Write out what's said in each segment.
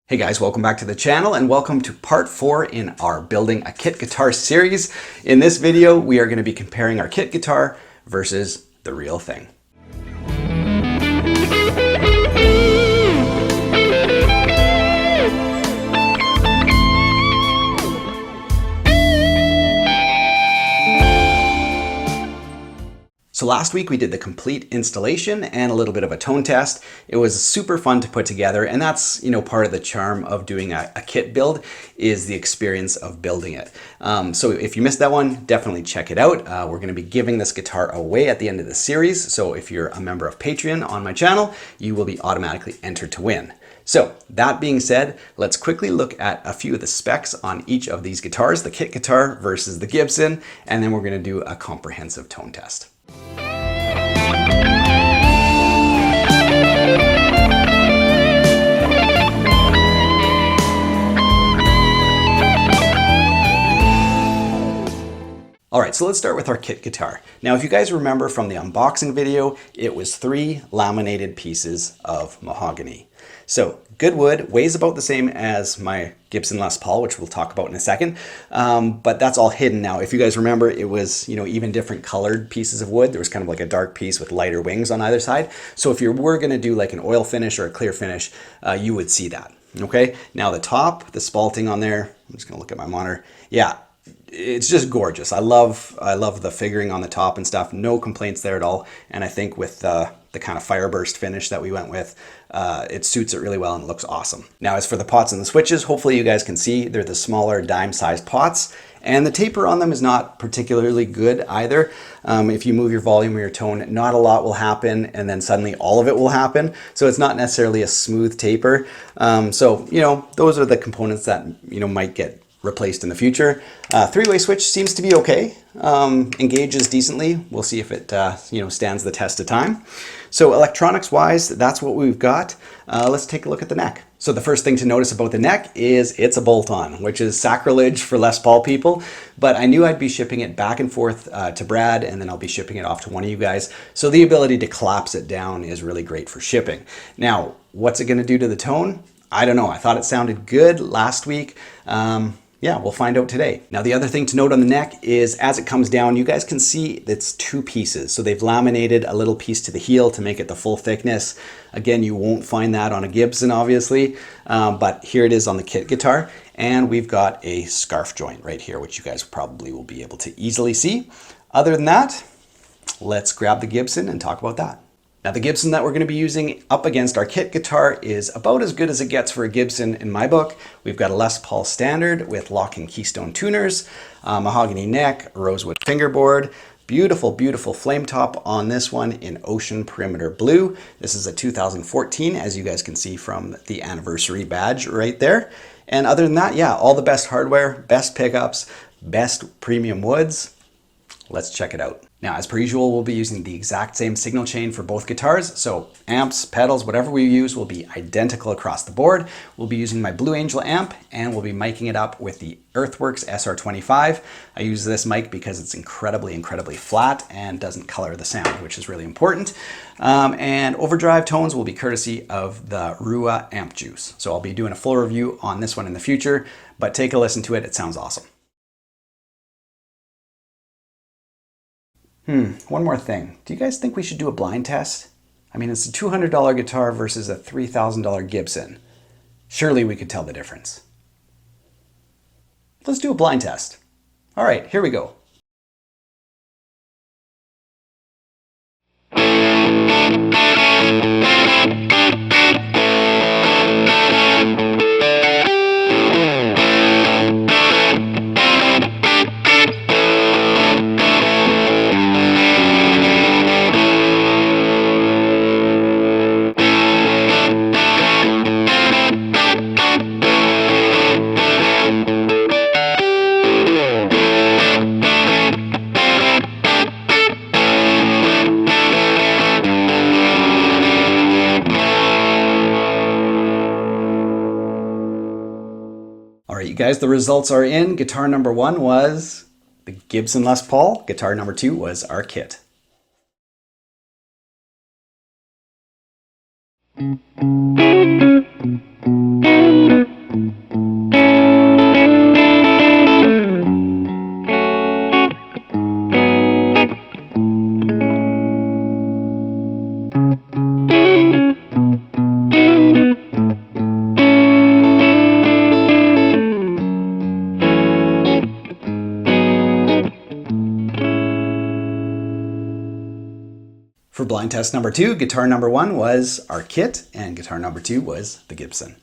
Hey guys, welcome back to the channel and welcome to part 4 in our Building a Kit Guitar series. In this video, we are going to be comparing our kit guitar versus the real thing. So last week we did the complete installation and a little bit of a tone test. It was super fun to put together, and that's part of the charm of doing a kit build is the experience of building it. So if you missed that one, definitely check it out. We're going to be giving this guitar away at the end of the series. So if you're a member of Patreon on my channel, you will be automatically entered to win. So that being said, let's quickly look at a few of the specs on each of these guitars, the kit guitar versus the Gibson, and then we're going to do a comprehensive tone test. All right, so let's start with our kit guitar. Now, if you guys remember from the unboxing video, it was 3 laminated pieces of mahogany. So good wood, weighs about the same as my Gibson Les Paul, which we'll talk about in a second, but that's all hidden now. If you guys remember, it was even different colored pieces of wood. There was kind of like a dark piece with lighter wings on either side. So if you were gonna do like an oil finish or a clear finish, you would see that, okay? Now the top, the spalting on there, I'm just gonna look at my monitor. Yeah, it's just gorgeous. I love the figuring on the top and stuff. No complaints there at all. And I think with the kind of fireburst finish that we went with, it suits it really well and it looks awesome. Now, as for the pots and the switches, hopefully you guys can see they're the smaller dime-sized pots, and the taper on them is not particularly good either. If you move your volume or your tone, not a lot will happen, and then suddenly all of it will happen. So it's not necessarily a smooth taper. So those are the components that might get replaced in the future. Three-way switch seems to be okay. Engages decently. We'll see if it stands the test of time. So electronics wise, that's what we've got. Let's take a look at the neck. So the first thing to notice about the neck is it's a bolt-on, which is sacrilege for Les Paul people, but I knew I'd be shipping it back and forth to Brad, and then I'll be shipping it off to one of you guys. So the ability to collapse it down is really great for shipping. Now, what's it gonna do to the tone? I don't know. I thought it sounded good last week. Yeah, we'll find out today. Now, the other thing to note on the neck is as it comes down, you guys can see it's 2 pieces. So they've laminated a little piece to the heel to make it the full thickness. Again, you won't find that on a Gibson, obviously, but here it is on the kit guitar. And we've got a scarf joint right here, which you guys probably will be able to easily see. Other than that, let's grab the Gibson and talk about that. Now, the Gibson that we're going to be using up against our kit guitar is about as good as it gets for a Gibson in my book. We've got a Les Paul Standard with locking keystone tuners, mahogany neck, rosewood fingerboard, beautiful, beautiful flame top on this one in Ocean Perimeter Blue. This is a 2014, as you guys can see from the anniversary badge right there. And other than that, yeah, all the best hardware, best pickups, best premium woods. Let's check it out. Now, as per usual, we'll be using the exact same signal chain for both guitars. So amps, pedals, whatever we use will be identical across the board. We'll be using my Blue Angel amp, and we'll be miking it up with the Earthworks SR25. I use this mic because it's incredibly, incredibly flat and doesn't color the sound, which is really important. And overdrive tones will be courtesy of the Rua amp juice. So I'll be doing a full review on this one in the future, but take a listen to it. It sounds awesome. One more thing. Do you guys think we should do a blind test? I mean, it's a $200 guitar versus a $3,000 Gibson. Surely we could tell the difference. Let's do a blind test. All right, here we go. All right, you guys, the results are in. Guitar number 1 was the Gibson Les Paul. Guitar number 2 was our kit. for blind test number 2, guitar number 1 was our kit and guitar number 2 was the Gibson.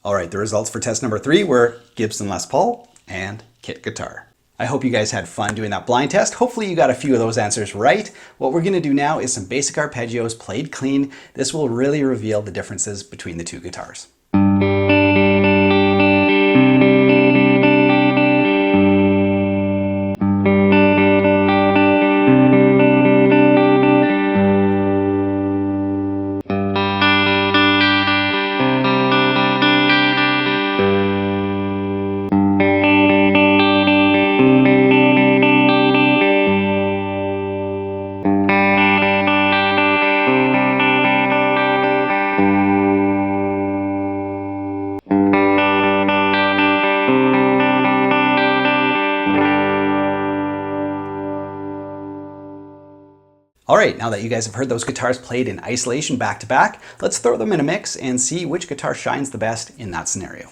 All right, the results for test number 3 were Gibson Les Paul and kit guitar. I hope you guys had fun doing that blind test. Hopefully you got a few of those answers right. What we're gonna do now is some basic arpeggios played clean. This will really reveal the differences between the two guitars. All right, now that you guys have heard those guitars played in isolation back to back, let's throw them in a mix and see which guitar shines the best in that scenario.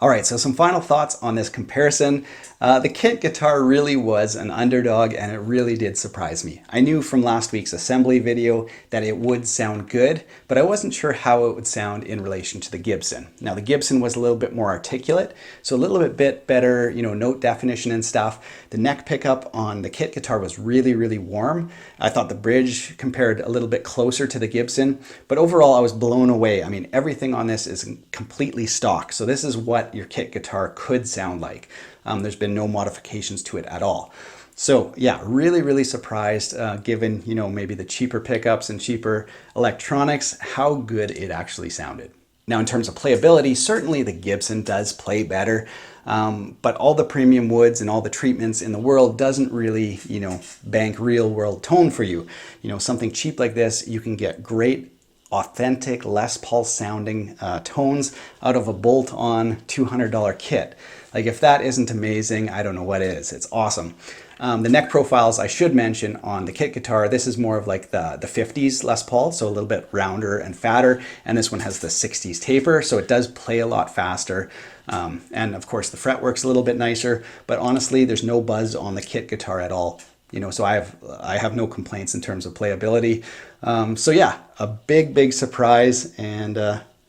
All right, so some final thoughts on this comparison. The kit guitar really was an underdog and it really did surprise me. I knew from last week's assembly video that it would sound good, but I wasn't sure how it would sound in relation to the Gibson. Now the Gibson was a little bit more articulate, so a little bit better, note definition and stuff. The neck pickup on the kit guitar was really, really warm. I thought the bridge compared a little bit closer to the Gibson, but overall I was blown away. I mean, everything on this is completely stock. So this is what your kit guitar could sound like. There's been no modifications to it at all. So yeah, really, really surprised given, maybe the cheaper pickups and cheaper electronics, how good it actually sounded. Now in terms of playability, certainly the Gibson does play better, but all the premium woods and all the treatments in the world doesn't really, bank real world tone for you. Something cheap like this, you can get great authentic Les Paul sounding tones out of a bolt-on $200 kit. Like, if that isn't amazing, I don't know what is. It's awesome. The neck profiles, I should mention, on the kit guitar, this is more of like the 50s Les Paul, so a little bit rounder and fatter, and this one has the 60s taper, so it does play a lot faster. And of course the fretwork's a little bit nicer, but honestly there's no buzz on the kit guitar at all. You know, so I have no complaints in terms of playability. So yeah, a big surprise, and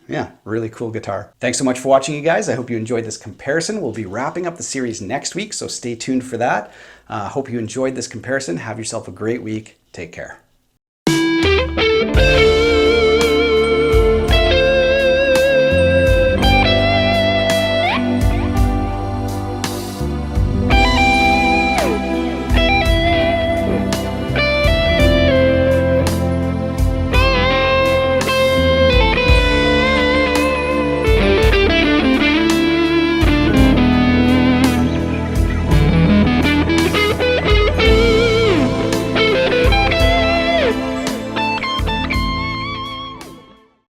yeah, really cool guitar. Thanks so much for watching, you guys. I hope you enjoyed this comparison. We'll be wrapping up the series next week, so stay tuned for that. Hope you enjoyed this comparison. Have yourself a great week. Take care.